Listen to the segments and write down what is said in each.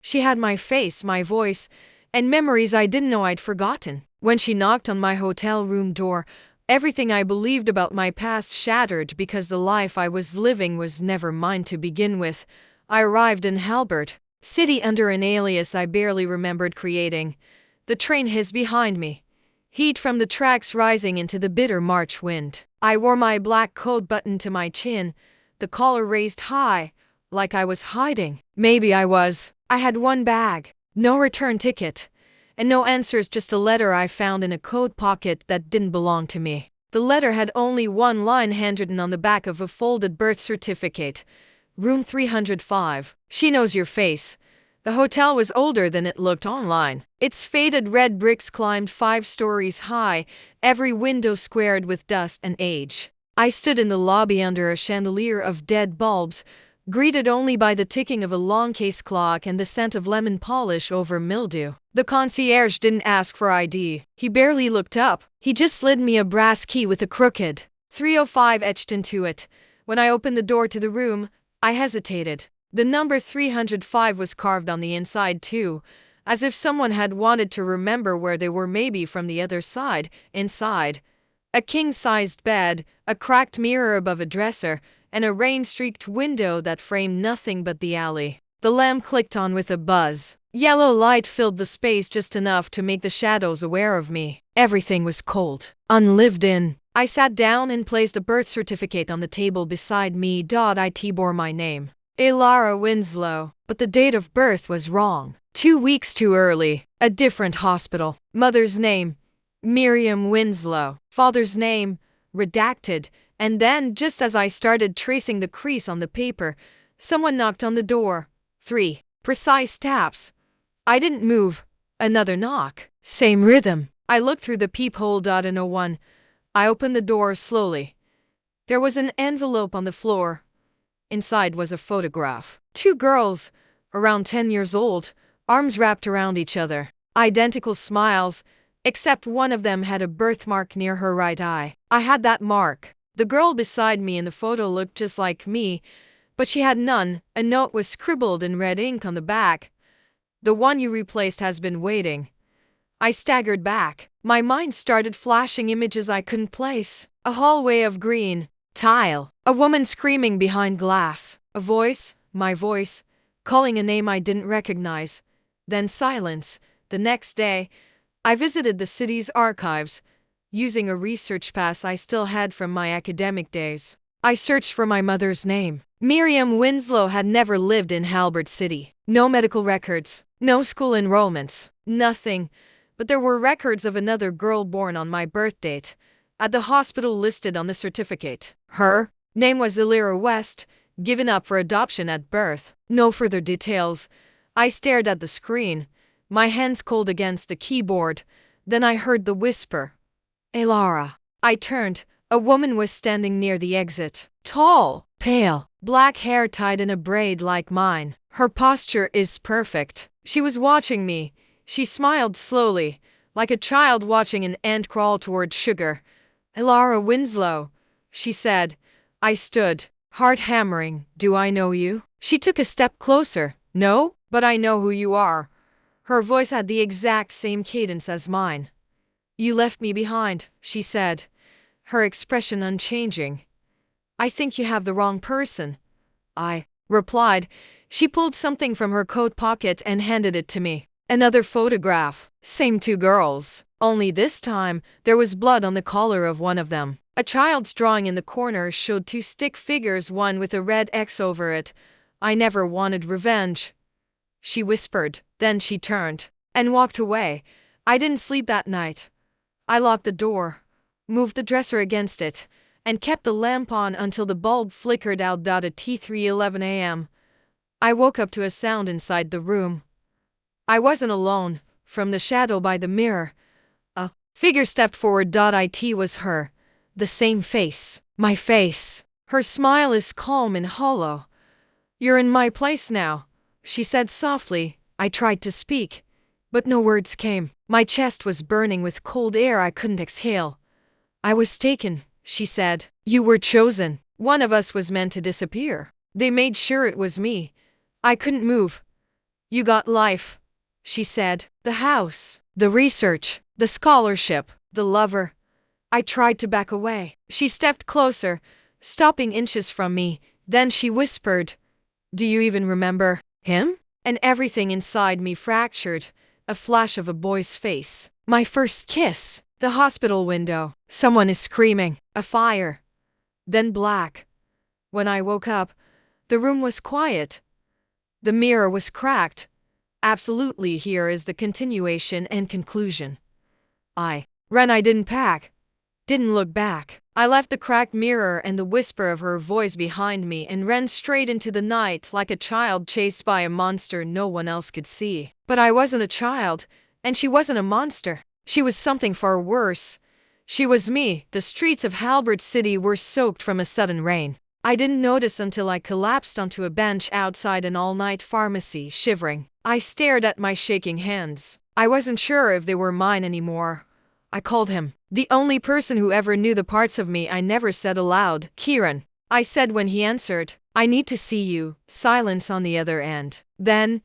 She had my face, my voice, and memories I didn't know I'd forgotten. When she knocked on my hotel room door, everything I believed about my past shattered because the life I was living was never mine to begin with. I arrived in Halbert City under an alias I barely remembered creating. The train hissed behind me, heat from the tracks rising into the bitter March wind. I wore my black coat buttoned to my chin, the collar raised high, like I was hiding. Maybe I was. I had one bag, no return ticket, and no answers, just a letter I found in a coat pocket that didn't belong to me. The letter had only one line handwritten on the back of a folded birth certificate. Room 305. She knows your face. The hotel was older than it looked online. Its faded red bricks climbed 5 stories high, every window squared with dust and age. I stood in the lobby under a chandelier of dead bulbs, greeted only by the ticking of a long case clock and the scent of lemon polish over mildew. The concierge didn't ask for ID. He barely looked up. He just slid me a brass key with a crooked 305 etched into it. When I opened the door to the room, I hesitated. The number 305 was carved on the inside too, as if someone had wanted to remember where they were. Maybe from the other side. Inside, a king-sized bed, a cracked mirror above a dresser, and a rain-streaked window that framed nothing but the alley. The lamp clicked on with a buzz. Yellow light filled the space just enough to make the shadows aware of me. Everything was cold, unlived in. I sat down and placed a birth certificate on the table beside me. It bore my name, Elara Winslow, but the date of birth was wrong. 2 weeks too early. A different hospital. Mother's name, Miriam Winslow. Father's name, redacted. And then, just as I started tracing the crease on the paper, someone knocked on the door. 3 precise taps. I didn't move. Another knock. Same rhythm. I looked through the peephole. In a one. I opened the door slowly. There was an envelope on the floor. Inside was a photograph. 2 girls, around 10 years old, arms wrapped around each other. Identical smiles, except one of them had a birthmark near her right eye. I had that mark. The girl beside me in the photo looked just like me, but she had none. A note was scribbled in red ink on the back. The one you replaced has been waiting. I staggered back. My mind started flashing images I couldn't place. A hallway of green tile. A woman screaming behind glass. A voice, my voice, calling a name I didn't recognize. Then silence. The next day, I visited the city's archives, using a research pass I still had from my academic days. I searched for my mother's name. Miriam Winslow had never lived in Halbert City. No medical records, no school enrollments, nothing. But there were records of another girl born on my birth date, at the hospital listed on the certificate. Her name was Elira West, given up for adoption at birth. No further details. I stared at the screen, my hands cold against the keyboard. Then I heard the whisper. Elara. I turned. A woman was standing near the exit. Tall, pale, black hair tied in a braid like mine. Her posture is perfect. She was watching me. She smiled slowly, like a child watching an ant crawl toward sugar. Elara Winslow, she said. I stood, heart hammering. Do I know you? She took a step closer. No, but I know who you are. Her voice had the exact same cadence as mine. You left me behind, she said, her expression unchanging. I think you have the wrong person, I replied. She pulled something from her coat pocket and handed it to me. Another photograph. Same 2 girls. Only this time, there was blood on the collar of one of them. A child's drawing in the corner showed 2 stick figures, one with a red X over it. I never wanted revenge, she whispered. Then she turned and walked away. I didn't sleep that night. I locked the door, moved the dresser against it, and kept the lamp on until the bulb flickered out. At 3:11 a.m., I woke up to a sound inside the room. I wasn't alone. From the shadow by the mirror, a figure stepped forward. It was her. The same face. My face. Her smile is calm and hollow. You're in my place now, she said softly. I tried to speak, but no words came. My chest was burning with cold air I couldn't exhale. I was taken, she said. You were chosen. One of us was meant to disappear. They made sure it was me. I couldn't move. You got life, she said. The house, the research, the scholarship, the lover. I tried to back away. She stepped closer, stopping inches from me. Then she whispered, "Do you even remember him?" And everything inside me fractured. A flash of a boy's face. My first kiss. The hospital window. Someone is screaming. A fire. Then black. When I woke up, the room was quiet. The mirror was cracked. Absolutely, here is the continuation and conclusion. I ran, I didn't pack. Didn't look back. I left the cracked mirror and the whisper of her voice behind me and ran straight into the night like a child chased by a monster no one else could see. But I wasn't a child, and she wasn't a monster. She was something far worse. She was me. The streets of Halbert City were soaked from a sudden rain. I didn't notice until I collapsed onto a bench outside an all-night pharmacy, shivering. I stared at my shaking hands. I wasn't sure if they were mine anymore. I called him. The only person who ever knew the parts of me I never said aloud. "Kieran," I said when he answered. "I need to see you." Silence on the other end. Then,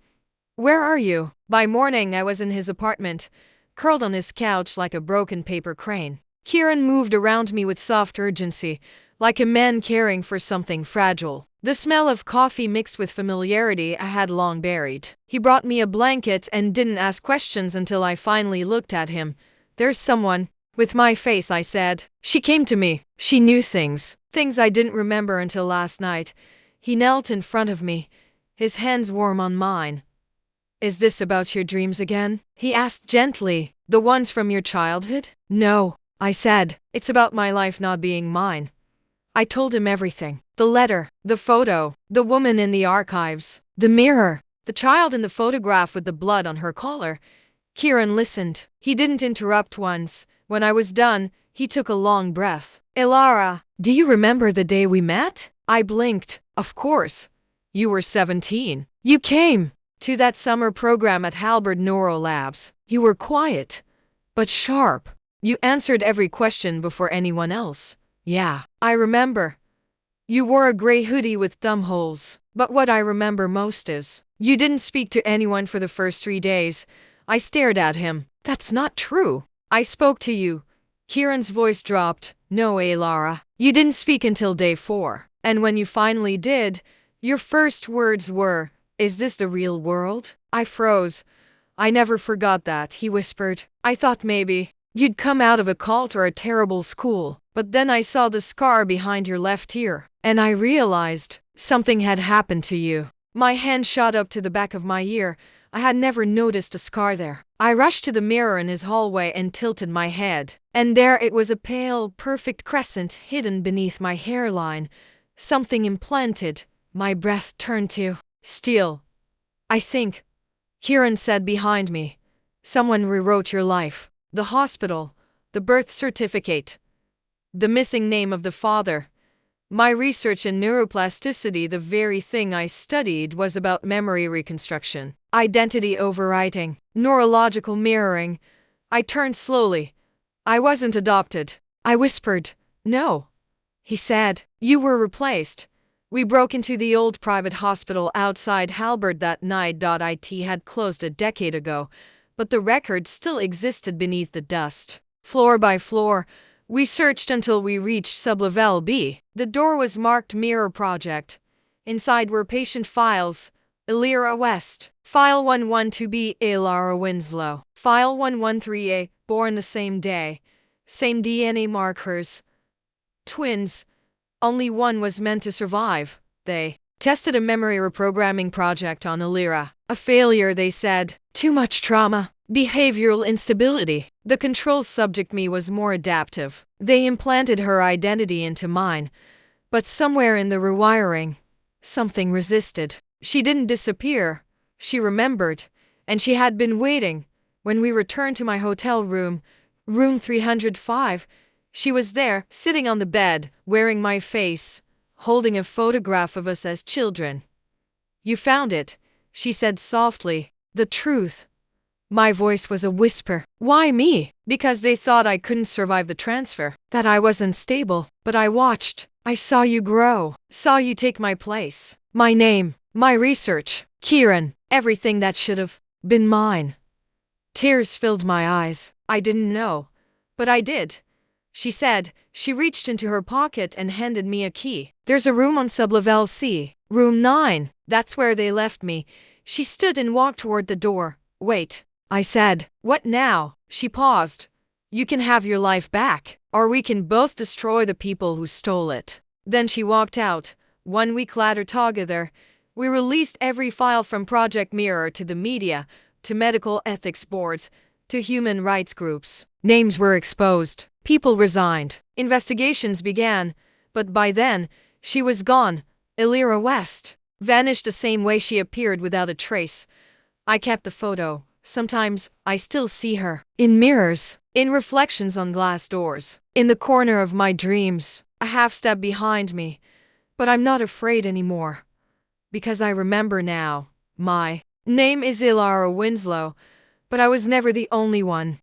"Where are you?" By morning I was in his apartment, curled on his couch like a broken paper crane. Kieran moved around me with soft urgency, like a man caring for something fragile. The smell of coffee mixed with familiarity I had long buried. He brought me a blanket and didn't ask questions until I finally looked at him. "There's someone." With my face, I said. She came to me. She knew things I didn't remember until last night. He knelt in front of me, his hands warm on mine. "Is this about your dreams again?" he asked gently. "The ones from your childhood?" "No," I said. "It's about my life not being mine." I told him everything. The letter, the photo, the woman in the archives, the mirror, the child in the photograph with the blood on her collar. Kieran listened. He didn't interrupt once. When I was done, he took a long breath. "Elara, do you remember the day we met?" I blinked. "Of course. You were 17. You came to that summer program at Halbert Neuro Labs. You were quiet, but sharp. You answered every question before anyone else." "Yeah, I remember. You wore a gray hoodie with thumb holes. But what I remember most is, you didn't speak to anyone for the first 3 days. I stared at him. "That's not true." "I spoke to you." Kieran's voice dropped. "No, Lara. You didn't speak until day 4. And when you finally did, your first words were, 'Is this the real world?'" I froze. "I never forgot that," he whispered. "I thought maybe you'd come out of a cult or a terrible school. But then I saw the scar behind your left ear, and I realized something had happened to you." My hand shot up to the back of my ear. I had never noticed a scar there. I rushed to the mirror in his hallway and tilted my head. And there it was, a pale, perfect crescent hidden beneath my hairline. Something implanted. My breath turned to steel. "I think," Kieran said behind me, "someone rewrote your life. The hospital, the birth certificate, the missing name of the father. My research in neuroplasticity, the very thing I studied, was about memory reconstruction, identity overwriting, neurological mirroring." I turned slowly. "I wasn't adopted." I whispered. "No," he said. "You were replaced. We broke into the old private hospital outside Halbert that night. It had closed a decade ago, but the record still existed beneath the dust. Floor by floor, we searched until we reached sublevel B. The door was marked Mirror Project. Inside were patient files. Elira West. File 112B, Elara Winslow. File 113A, born the same day. Same DNA markers. Twins. Only one was meant to survive. They tested a memory reprogramming project on Elira. A failure, they said. Too much trauma. Behavioral instability. The control subject, me, was more adaptive. They implanted her identity into mine. But somewhere in the rewiring, something resisted. She didn't disappear. She remembered. And she had been waiting. When we returned to my hotel room, room 305, she was there, sitting on the bed, wearing my face, holding a photograph of us as children. "You found it," she said softly. "The truth." My voice was a whisper. "Why me?" "Because they thought I couldn't survive the transfer, that I wasn't stable. But I watched. I saw you grow. Saw you take my place. My name. My research. Kieran, everything that should have been mine. Tears filled my eyes. I didn't know, but I did. She said. She reached into her pocket and handed me a key. There's a room on sublevel C. Room 9. That's where they left me. She stood and walked toward the door. Wait, I said. What now? She paused. You can have your life back, or we can both destroy the people who stole it. Then she walked out. 1 week later together, we released every file from Project Mirror to the media, to medical ethics boards, to human rights groups. Names were exposed. People resigned. Investigations began. But by then, she was gone. Illyra West vanished the same way she appeared, without a trace. I kept the photo. Sometimes I still see her. In mirrors. In reflections on glass doors. In the corner of my dreams. A half step behind me. But I'm not afraid anymore. Because I remember now. My name is Illyra Winslow. But I was never the only one.